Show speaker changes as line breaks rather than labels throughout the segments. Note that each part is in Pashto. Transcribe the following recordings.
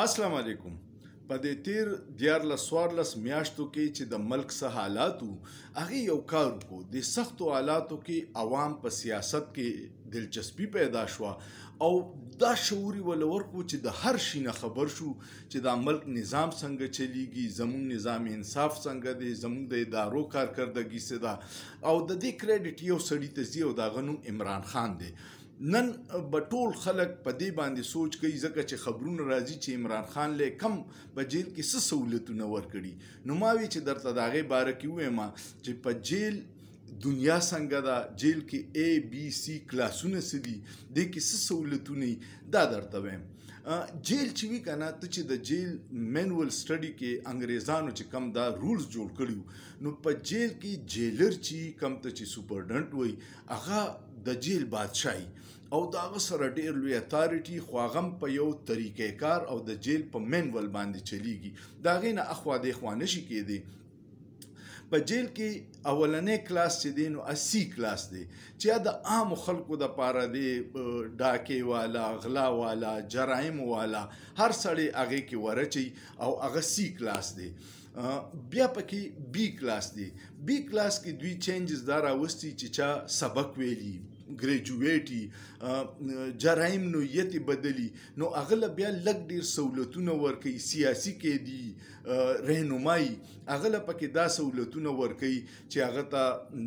السلام علیکم. په دې تیر 14 میاشتو کې چې د ملک څه حالات وو هغې یو کار وکړو. د سختو حالاتو کې عوام په سیاست کې دلچسپي پیدا شوه او دا شعور یې وله ورکړو چې د هر شي نه خبر شو چې دا ملک نظام څنګه چلیږي، زموږ نظام انصاف څنګه دی، زموږ د ادارو کارکردګي څه ده. او د دې کریډټ یو سړي ته ځي او د هغه نوم عمران خان دی. نن به ټول خلک په دې باندې سوچ کوي ځکه چې خبرونه راځي چې عمران خان له کم په جیل کې څه سہولتونه ورکړي. نو ما وی چې درته د هغې باره کې ووایم چې په جیل دنیا څنګه ده، جیل کې ABC کلاسونه څه دي، دې کې څه سہولتونه دا درته وایم. جیل چې وي که نه، ته چې د جیل مینول سټډي کې انګریزانو چې کم دا رولز جوړ کړي نو په جیل کې جیلر چې کم ته چې سپرډنټ وي هغه د جیل بادشاهي او د هغه سره ډېر لوی اتارټي، خو هغه هم په یو طریقې کار او د جیل په مینول باندې چلیږي. د هغې نه اخوا دېخوا نشي کېدی. په جیل کې اولنی کلاس چې دی نو 80 کلاس دی چې یا د عامو خلکو دپاره دی، ډاکې والا، غلا والا، جرایم والا، هر سړی هغې کې ورچي او هغه C کلاس دی. بیا پکې B کلاس دی. B کلاس کې دوی چینجز دا راوستي چې چا سبق ویلي، ګریجویټي، جرایم نوعیت بدلی، نو هغه له بیا لږ ډېر سہولتونه ورکوي. سیاسي قیدي، رهنمایي، هغه له پکې دا سہولتونه ورکوي چې هغه ته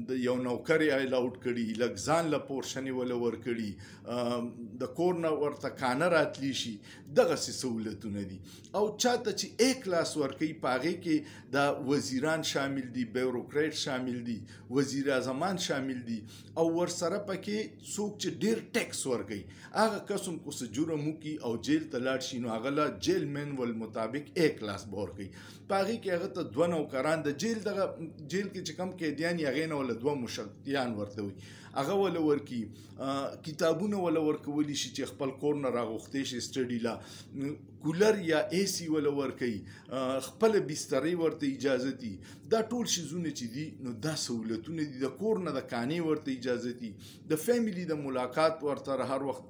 د یو نوکر یې الاؤډ کړي، لږ ځان له پورشن یې وله ورکړي، د کور نه ورته کانه راتلی شي، دغسې سہولتونه دي. او چاته چې A کلاس ورکوي په هغې کې دا وزیران شامل دي، بیوروکریټ شامل دي، وزیر اعظمان شامل دي او ورسره پکې څوک چې ډېر ټیکس ورکوي هغه کس هم که څه جرم وکړي او جیل ته لاړ شي نو هغه له جیل مینول مطابق A کلاس به ورکوي. په هغې کې هغه ته 2 نوکران، د جیل دغه جیل کې چې کم قیدیان یې هغې نه وله 2 مشرتیان ورته وي هغه وله ورکړي. کتابونه وله ورکولی شي چې خپل کور نه راغوښتی شي سټډي له، کولر یا AC وله ورکوي، خپله بسترې ورته اجازه دي. دا ټول شیزونه چې دي نو دا سہولتونه دي. د کور نه د کانې ورته اجازه دي، د فیملی د ملاقات ورته هر وخت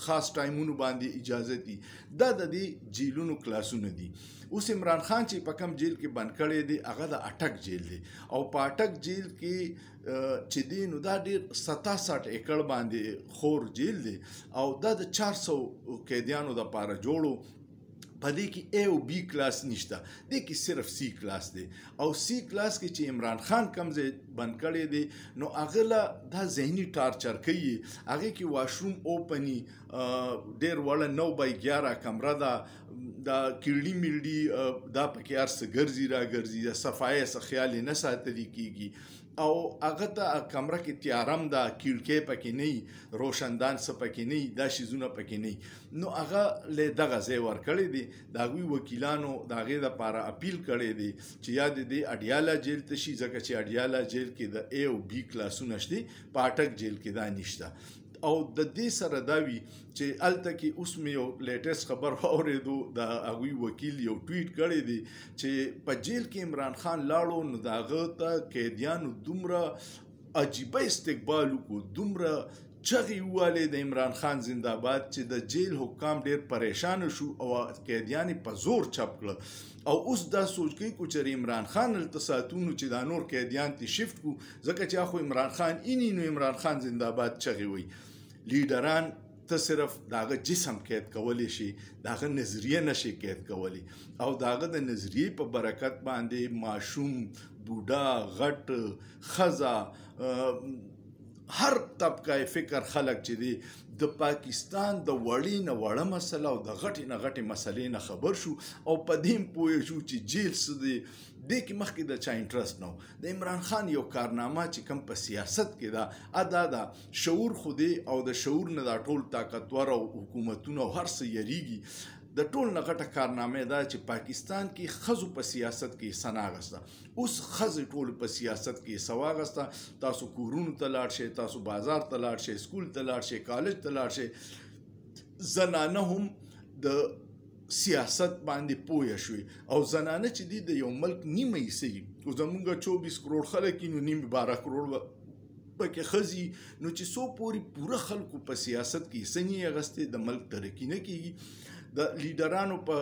خاص ټایمونو باندې اجازه دي. دا د دې جیلونو کلاسونه دي. اوس عمران خان چې په کم جیل کې بند کړی دی هغه د اټک جیل دی او په اټک جیل کې چې دی نو دا ډېر 67 ایکړ باندې خور جیل دی او دا د 400 قیدیانو دپاره جوړو. په دې کې A او B کلاس نشته، دې کې صرف C کلاس دی. او C کلاس کې چې عمران خان کم ځای بند کړی دی نو هغه له دا ذهني ټارچر کوي. هغې کې واشروم اوپني، ډېر وړه 9x11 کمره ده، دا کیړي میړي دا پکې هر څه ګرځي را ګرځي، د صفایۍ څه خیال یې نه ساتلی کېږي او هغه ته کمره کې تیارم ده، کیړکۍ پکې نه وي، روشندان څه پکې نه وي، دا شیزونه پکې نه وي. نو هغه له دغه ځای ورکړی دی. د هغوی وکیلانو د هغې دپاره اپیل کړی دی چې یا د دې اډیاله جیل ته شي ځکه چې اډیاله جیل کې د A او B کلاسونه شته، په اټک جیل کې دا نشته. او د دې سره دا وي چې هلته کې اوس مې یو لیټسټ خبر واورېدو، د هغوی وکیل یو ټویټ کړی دی چې په جیل کې عمران خان لاړو نو د هغه ته قیدیانو دومره عجیبه استقبال وکړو، دومره چغې ووالې د عمران خان زنده‌باد چې د جیل حکام ډېر پریشانه شو او قیدیان یې په زور چپ کړه. او اوس دا سوچ کوي که چېرې عمران خان هلته ساتو نو چې دا نور قیدیان ته شفت کړو ځکه چې خو عمران خان اینی نو عمران خان زنده‌باد چغې وایي. لیډران ته صرف د هغه جسم قید کولی شي، د هغه نظریه نشي قید کولی او د هغه د نظریې په برکت باندې ماشوم، بوډا، غټ، ښځه، هر طبقه فکر خلک چې دی د پاکستان د وړې نه وړه مسله او د غټې نه غټې مسلې نه خبر شو او په دې هم پوه شو چې جیل څه دی. دې کې مخکې د چا انټرسټ نه و. د عمران خان یو کارنامه چې کوم په سیاست کې ده ادا ده شعور خو دی او د شعور نه دا ټول طاقتور او حکومتونه او هر څه یریږي. د ټول نه غټه کارنامه دا چې پاکستان کې ښځو په سیاست کې حصه نه اخیسته. اوس ښځې ټول په سیاست کې حصه واخیسته. تاسو کورونو ته لاړ شئ، تاسو بازار ته لاړ شئ، سکول ته لاړ شئ، کالج ته لاړ شئ. زنانه هم د سیاست باندې پوه شوي او زنانه چې دي د یو ملک نیمه حصه وي. خو زمونږ 24 کروڑ خلک نو نیم 12 کروڑ پکې ښځې نو چې څو پورې پوره خلکو په سیاست کې حصه نه اخیستې د ملک ترقي نه کېږي. د لیډرانو په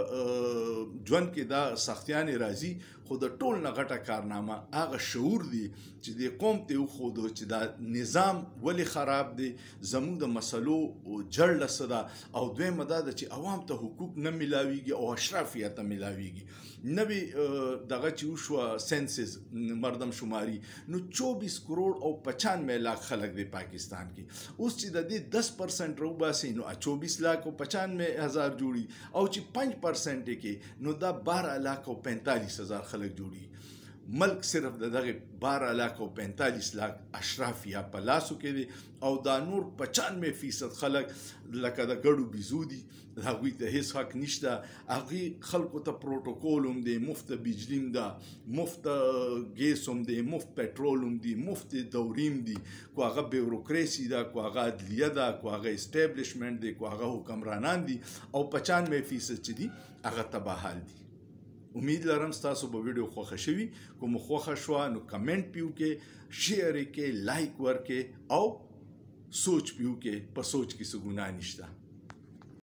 ژوند کې دا سختیانې راځي خو د ټول نه غټه کارنامه هغه شعور دی چې د قوم ته وښودو چې دا نظام ولې خراب دی، زموږ د مسلو جړ څه ده، او دویمه دا ده چې عوام ته حقوق نه میلاویږي او اشراف یې ته میلاویږي. نوی دغه چې وشوه سینسز مردم شماري نو 24 کروڑ او 95 لاکھ خلک دی پاکستان کې. اوس چې د دې 10% روباسي نو 24 لاکھ او 95 هزار جوړي، او چې 5% کې نو دا 12 لاکھ او 45 هزار خلک جوړي. ملک صرف دغه 12 لاکھ او 45 لاکھ اشراف یا په لاسو کې دي، او دا نور 95% خلک لکه د ګړو بيزو دي، هغوی ته هیڅ حق نشته. هغوی خلکو ته پروتوکول هم دی، مفت بجلی هم ده، مفت ګیس هم دی، مفت پټرول هم دی، مفت دوریم دی، کو هغه بیوروکراسي ده، کو هغه عدلیه ده، کو هغه اسټابلیشمنت دی، کو هغه حکمرانان دي، او 95% چې دي هغه تباهال دي. امید لرم ستاسو به ویډیو خوښه شوي. کوم خوښه شوه نو کمنټ پیو کې، شیر کې، لایک ورکې، او سوچ پیو کې. په سوچ کې څه ګناه نشته.